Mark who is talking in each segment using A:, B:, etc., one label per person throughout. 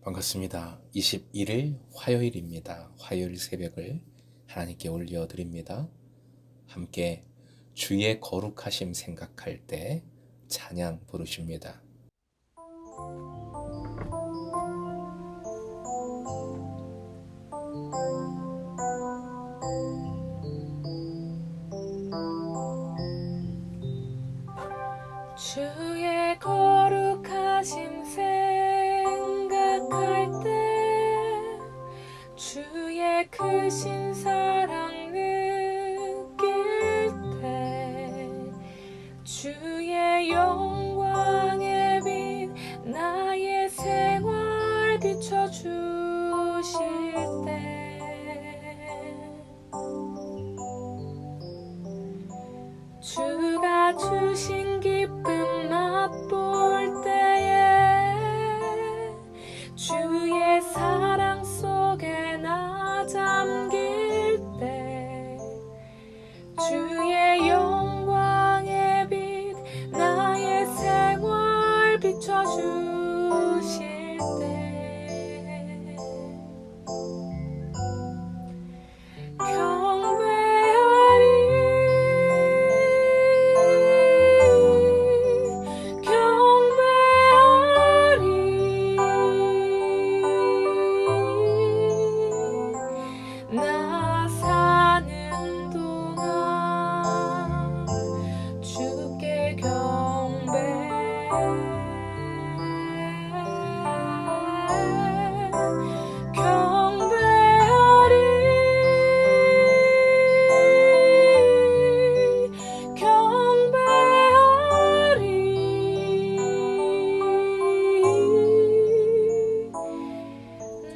A: 반갑습니다. 21일 화요일입니다. 화요일 새벽을 하나님께 올려드립니다. 함께 주의 거룩하심 생각할 때 찬양 부르십니다.
B: 주의 거룩하심 생각할 때 주의 크신 사랑 느낄 때 주의 영광의 빛 나의 생활 비춰주실 때 주가 주신 기쁨 맛볼 때에 주의 사랑 속에 나 잠길 때 주의 영광의 빛 나의 생활 비춰주실 때 나 사는 동안 주께 경배하리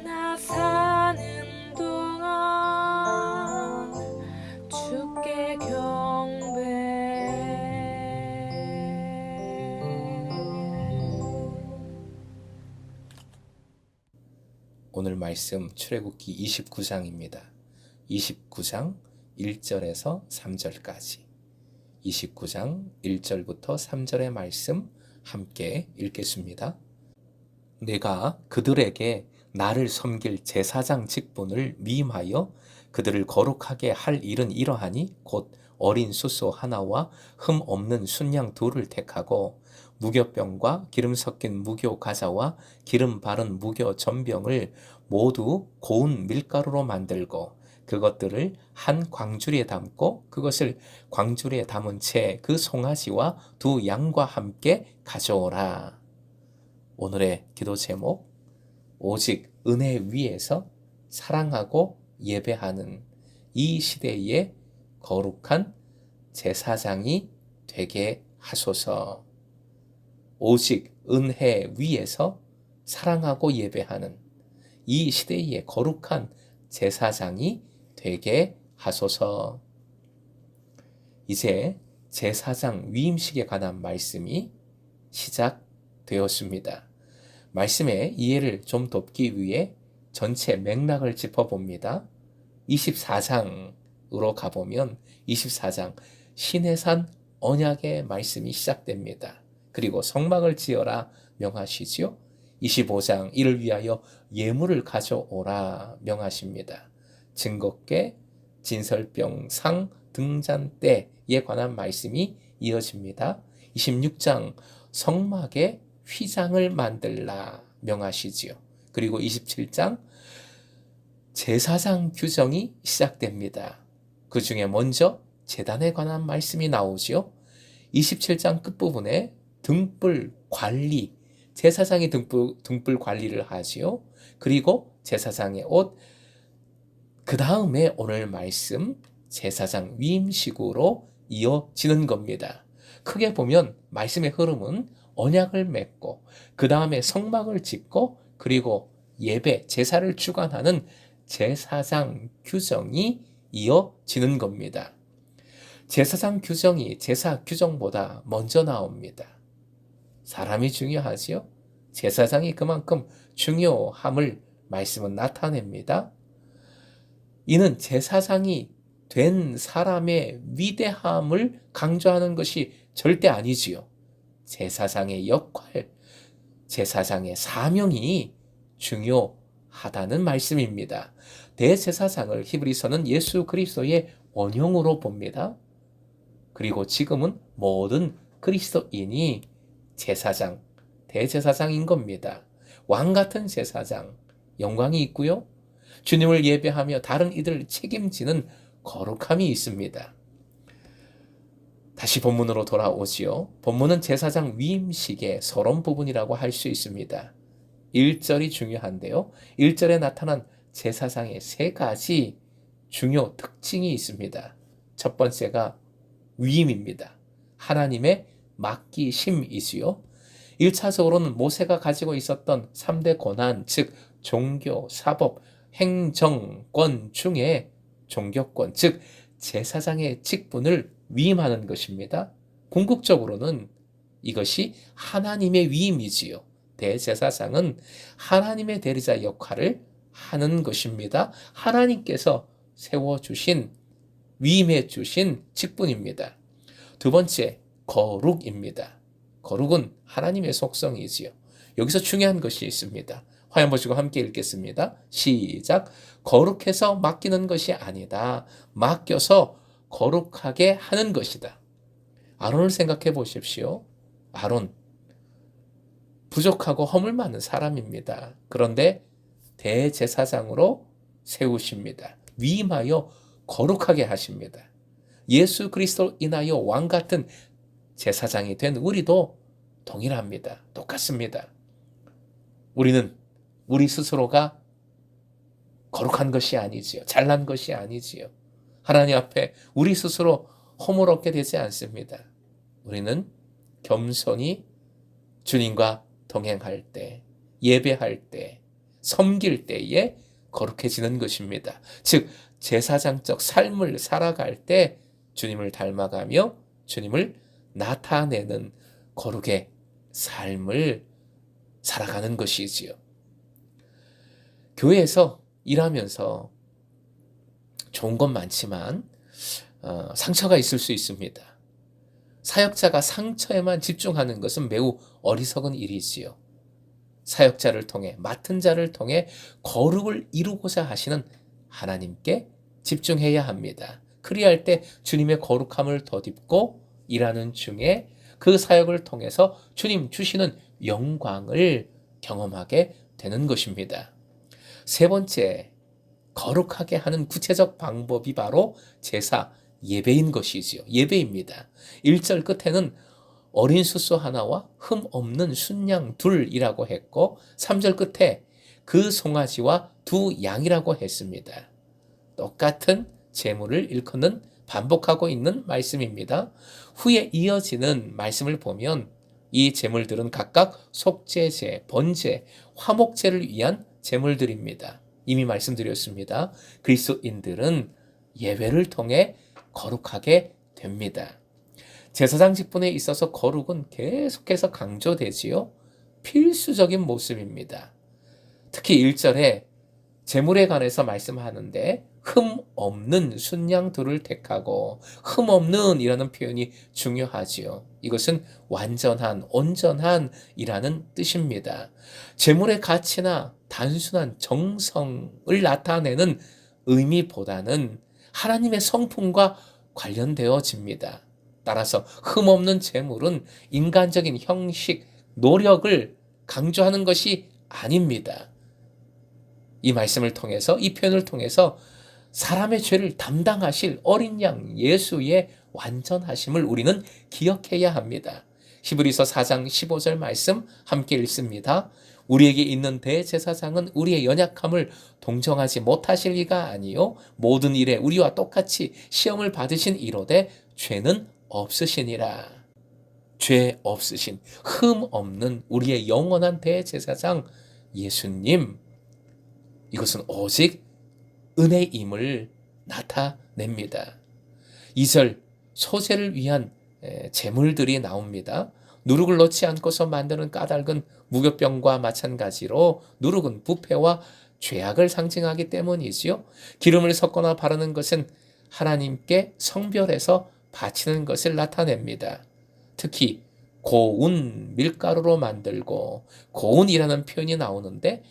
B: 나 사는 동안 주께
A: 오늘 말씀 출애굽기 29장입니다. 29장 1절에서 3절까지 29장 1절부터 3절의 말씀 함께 읽겠습니다. 내가 그들에게 나를 섬길 제사장 직분을 위임하여 그들을 거룩하게 할 일은 이러하니 곧 어린 숫소 하나와 흠 없는 순양 둘을 택하고 무교병과 기름 섞인 무교 가자와 기름 바른 무교 전병을 모두 고운 밀가루로 만들고 그것들을 한 광주리에 담고 그것을 광주리에 담은 채 그 송아지와 두 양과 함께 가져오라. 오늘의 기도 제목, 오직 은혜 위에서 사랑하고 예배하는 이 시대의 거룩한 제사장이 되게 하소서. 오직 은혜 위에서 사랑하고 예배하는 이 시대의 거룩한 제사장이 되게 하소서. 이제 제사장 위임식에 관한 말씀이 시작되었습니다. 말씀의 이해를 좀 돕기 위해 전체 맥락을 짚어봅니다. 24장으로 가보면 24장 시내산 언약의 말씀이 시작됩니다. 그리고 성막을 지어라 명하시지요. 25장 이를 위하여 예물을 가져오라 명하십니다. 증거궤, 진설병, 상, 등잔 때에 관한 말씀이 이어집니다. 26장 성막에 휘장을 만들라 명하시지요. 그리고 27장 제사장 규정이 시작됩니다. 그 중에 먼저 제단에 관한 말씀이 나오지요. 27장 끝부분에 등불 관리, 제사장이 등불 관리를 하지요. 그리고 제사장의 옷, 그 다음에 오늘 말씀 제사장 위임식으로 이어지는 겁니다. 크게 보면 말씀의 흐름은 언약을 맺고 그 다음에 성막을 짓고 그리고 예배, 제사를 주관하는 제사장 규정이 이어지는 겁니다. 제사장 규정이 제사 규정보다 먼저 나옵니다. 사람이 중요하지요. 제사장이 그만큼 중요함을 말씀은 나타냅니다. 이는 제사장이 된 사람의 위대함을 강조하는 것이 절대 아니지요. 제사장의 역할, 제사장의 사명이 중요하다는 말씀입니다. 대제사장을 히브리서는 예수 그리스도의 원형으로 봅니다. 그리고 지금은 모든 그리스도인이 제사장, 대제사장인 겁니다. 왕 같은 제사장, 영광이 있고요. 주님을 예배하며 다른 이들을 책임지는 거룩함이 있습니다. 다시 본문으로 돌아오지요. 본문은 제사장 위임식의 서론 부분이라고 할 수 있습니다. 1절이 중요한데요. 1절에 나타난 제사장의 세 가지 중요 특징이 있습니다. 첫 번째가 위임입니다. 하나님의 맡기심이지요. 1차적으로는 모세가 가지고 있었던 3대 권한, 즉 종교, 사법, 행정권 중에 종교권, 즉 제사장의 직분을 위임하는 것입니다. 궁극적으로는 이것이 하나님의 위임이지요. 대제사장은 하나님의 대리자 역할을 하는 것입니다. 하나님께서 세워주신, 위임해 주신 직분입니다. 두 번째, 거룩입니다. 거룩은 하나님의 속성이지요. 여기서 중요한 것이 있습니다. 화면 보시고 함께 읽겠습니다. 시작. 거룩해서 맡기는 것이 아니다. 맡겨서 거룩하게 하는 것이다. 아론을 생각해 보십시오. 아론, 부족하고 허물 많은 사람입니다. 그런데 대제사장으로 세우십니다. 위임하여 거룩하게 하십니다. 예수 그리스도 인하여 왕 같은 제사장이 된 우리도 동일합니다. 똑같습니다. 우리는 우리 스스로가 거룩한 것이 아니지요. 잘난 것이 아니지요. 하나님 앞에 우리 스스로 허물 얻게 되지 않습니다. 우리는 겸손히 주님과 동행할 때, 예배할 때, 섬길 때에 거룩해지는 것입니다. 즉 제사장적 삶을 살아갈 때 주님을 닮아가며 주님을 나타내는 거룩의 삶을 살아가는 것이지요. 교회에서 일하면서 좋은 건 많지만 상처가 있을 수 있습니다. 사역자가 상처에만 집중하는 것은 매우 어리석은 일이지요. 사역자를 통해, 맡은 자를 통해 거룩을 이루고자 하시는 하나님께 집중해야 합니다. 그리할 때 주님의 거룩함을 덧입고 일하는 중에 그 사역을 통해서 주님 주시는 영광을 경험하게 되는 것입니다. 세 번째, 거룩하게 하는 구체적 방법이 바로 제사, 예배인 것이지요. 예배입니다. 1절 끝에는 어린 수소 하나와 흠 없는 순양 둘이라고 했고 3절 끝에 그 송아지와 두 양이라고 했습니다. 똑같은 제물을 일컫는 반복하고 있는 말씀입니다. 후에 이어지는 말씀을 보면 이 제물들은 각각 속죄제, 번제, 화목제를 위한 제물들입니다. 이미 말씀드렸습니다. 그리스도인들은 예배를 통해 거룩하게 됩니다. 제사장 직분에 있어서 거룩은 계속해서 강조되지요. 필수적인 모습입니다. 특히 1절에 제물에 관해서 말씀하는데 흠 없는 순양 둘을 택하고 흠 없는 이라는 표현이 중요하지요. 이것은 완전한, 온전한 이라는 뜻입니다. 제물의 가치나 단순한 정성을 나타내는 의미보다는 하나님의 성품과 관련되어집니다. 따라서 흠없는 제물은 인간적인 형식, 노력을 강조하는 것이 아닙니다. 이 말씀을 통해서, 이 표현을 통해서 사람의 죄를 담당하실 어린 양 예수의 완전하심을 우리는 기억해야 합니다. 히브리서 4장 15절 말씀 함께 읽습니다. 우리에게 있는 대제사장은 우리의 연약함을 동정하지 못하실 리가 아니요 모든 일에 우리와 똑같이 시험을 받으신 이로되 죄는 없으시니라. 죄 없으신, 흠 없는 우리의 영원한 대제사장 예수님, 이것은 오직 은혜임을 나타냅니다. 2절 소제를 위한 제물들이 나옵니다. 누룩을 넣지 않고서 만드는 까닭은 무교병과 마찬가지로 누룩은 부패와 죄악을 상징하기 때문이지요. 기름을 섞거나 바르는 것은 하나님께 성별해서 바치는 것을 나타냅니다. 특히 고운 밀가루로 만들고, 고운이라는 표현이 나오는데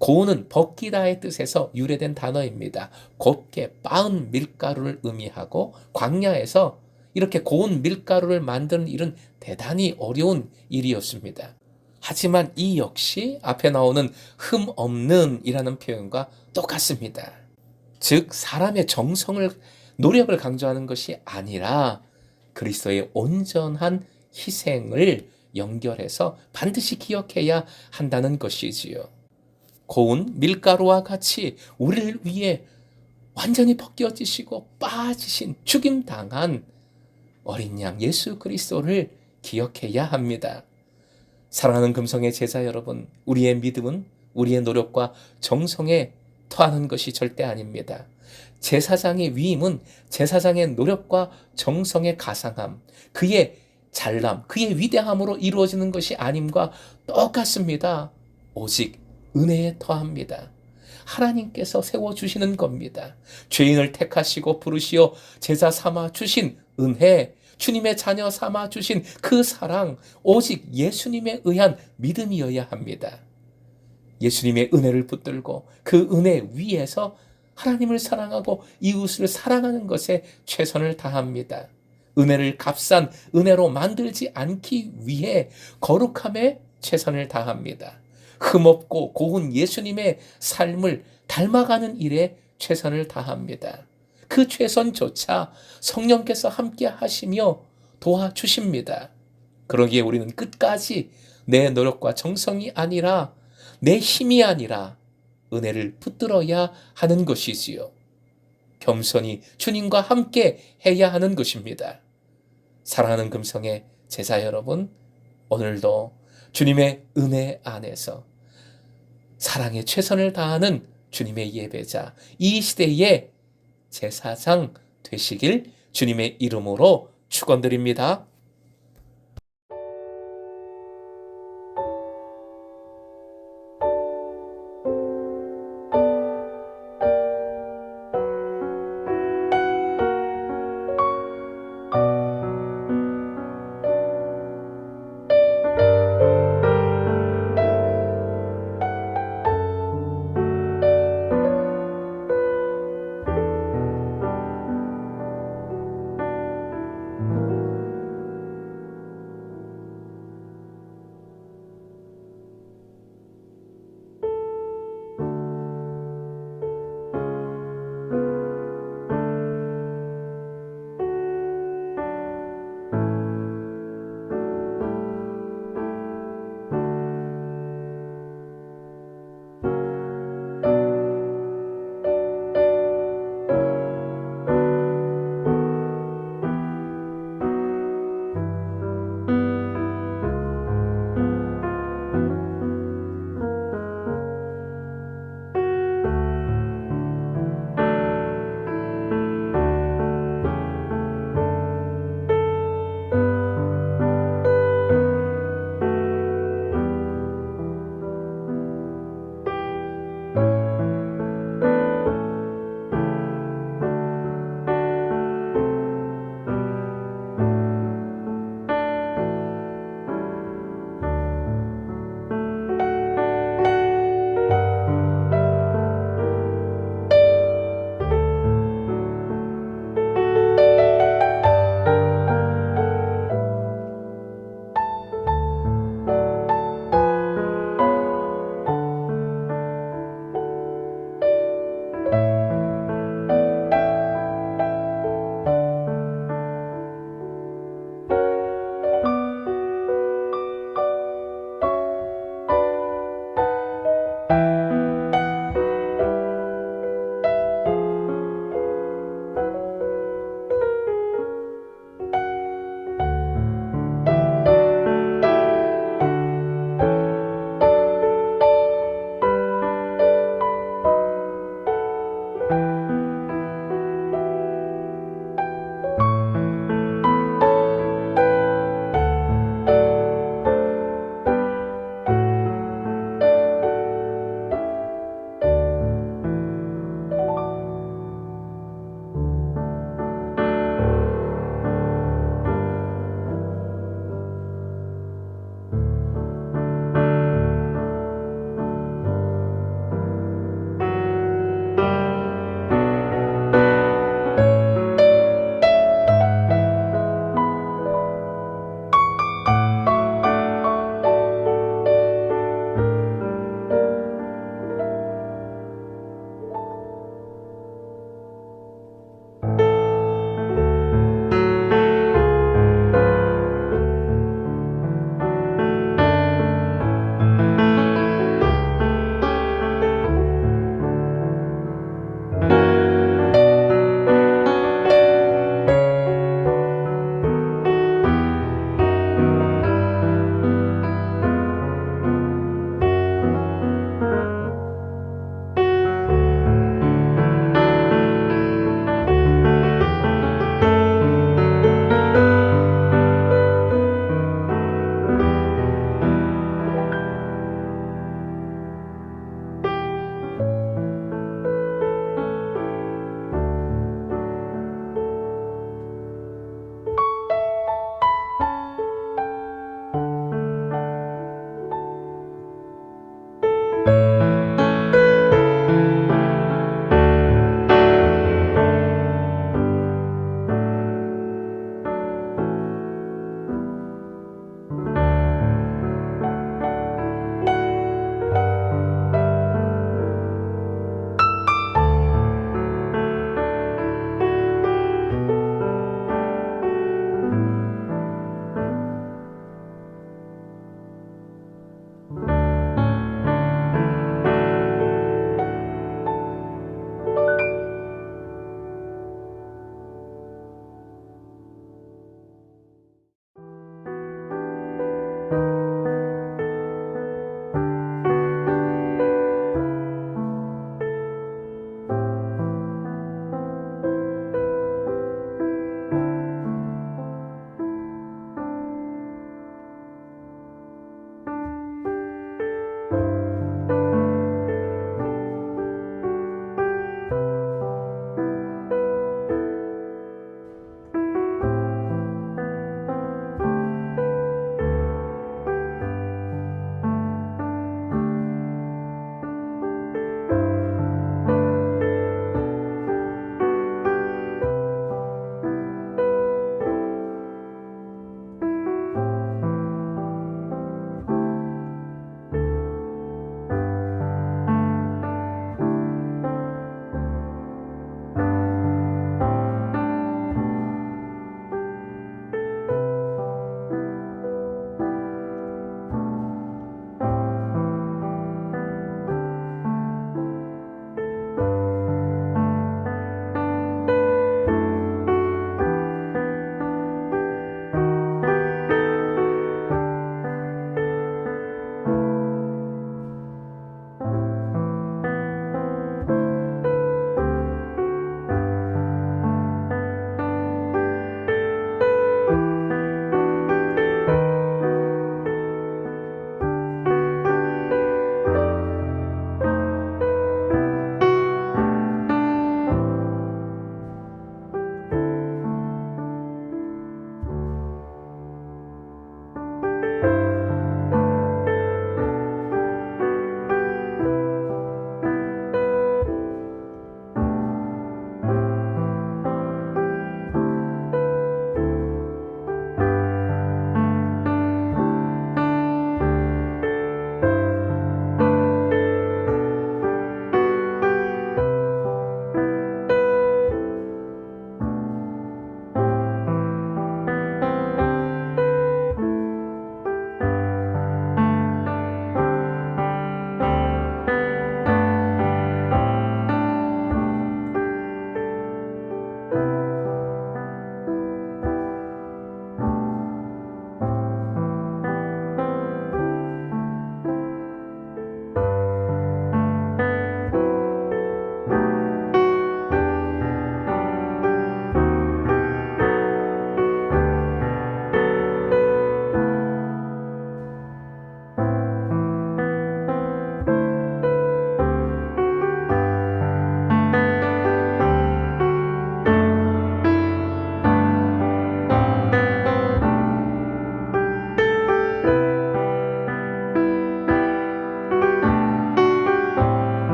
A: 고운은 벗기다의 뜻에서 유래된 단어입니다. 곱게 빻은 밀가루를 의미하고 광야에서 이렇게 고운 밀가루를 만드는 일은 대단히 어려운 일이었습니다. 하지만 이 역시 앞에 나오는 흠 없는 이라는 표현과 똑같습니다. 즉 사람의 정성을 노력을 강조하는 것이 아니라 그리스도의 온전한 희생을 연결해서 반드시 기억해야 한다는 것이지요. 고운 밀가루와 같이 우리를 위해 완전히 벗겨지시고 빠지신 죽임당한 어린 양 예수 그리스도를 기억해야 합니다. 사랑하는 금성의 제자 여러분, 우리의 믿음은 우리의 노력과 정성에 토하는 것이 절대 아닙니다. 제사장의 위임은 제사장의 노력과 정성의 가상함, 그의 잘남, 그의 위대함으로 이루어지는 것이 아님과 똑같습니다. 오직 은혜에 토합니다. 하나님께서 세워주시는 겁니다. 죄인을 택하시고 부르시어 제자 삼아 주신 은혜, 주님의 자녀 삼아 주신 그 사랑, 오직 예수님에 의한 믿음이어야 합니다. 예수님의 은혜를 붙들고 그 은혜 위에서 하나님을 사랑하고 이웃을 사랑하는 것에 최선을 다합니다. 은혜를 값싼 은혜로 만들지 않기 위해 거룩함에 최선을 다합니다. 흠없고 고운 예수님의 삶을 닮아가는 일에 최선을 다합니다. 그 최선조차 성령께서 함께 하시며 도와주십니다. 그러기에 우리는 끝까지 내 노력과 정성이 아니라 내 힘이 아니라 은혜를 붙들어야 하는 것이지요. 겸손히 주님과 함께 해야 하는 것입니다. 사랑하는 금성의 제자 여러분, 오늘도 주님의 은혜 안에서 사랑에 최선을 다하는 주님의 예배자, 이 시대의 제사장 되시길 주님의 이름으로 축원드립니다.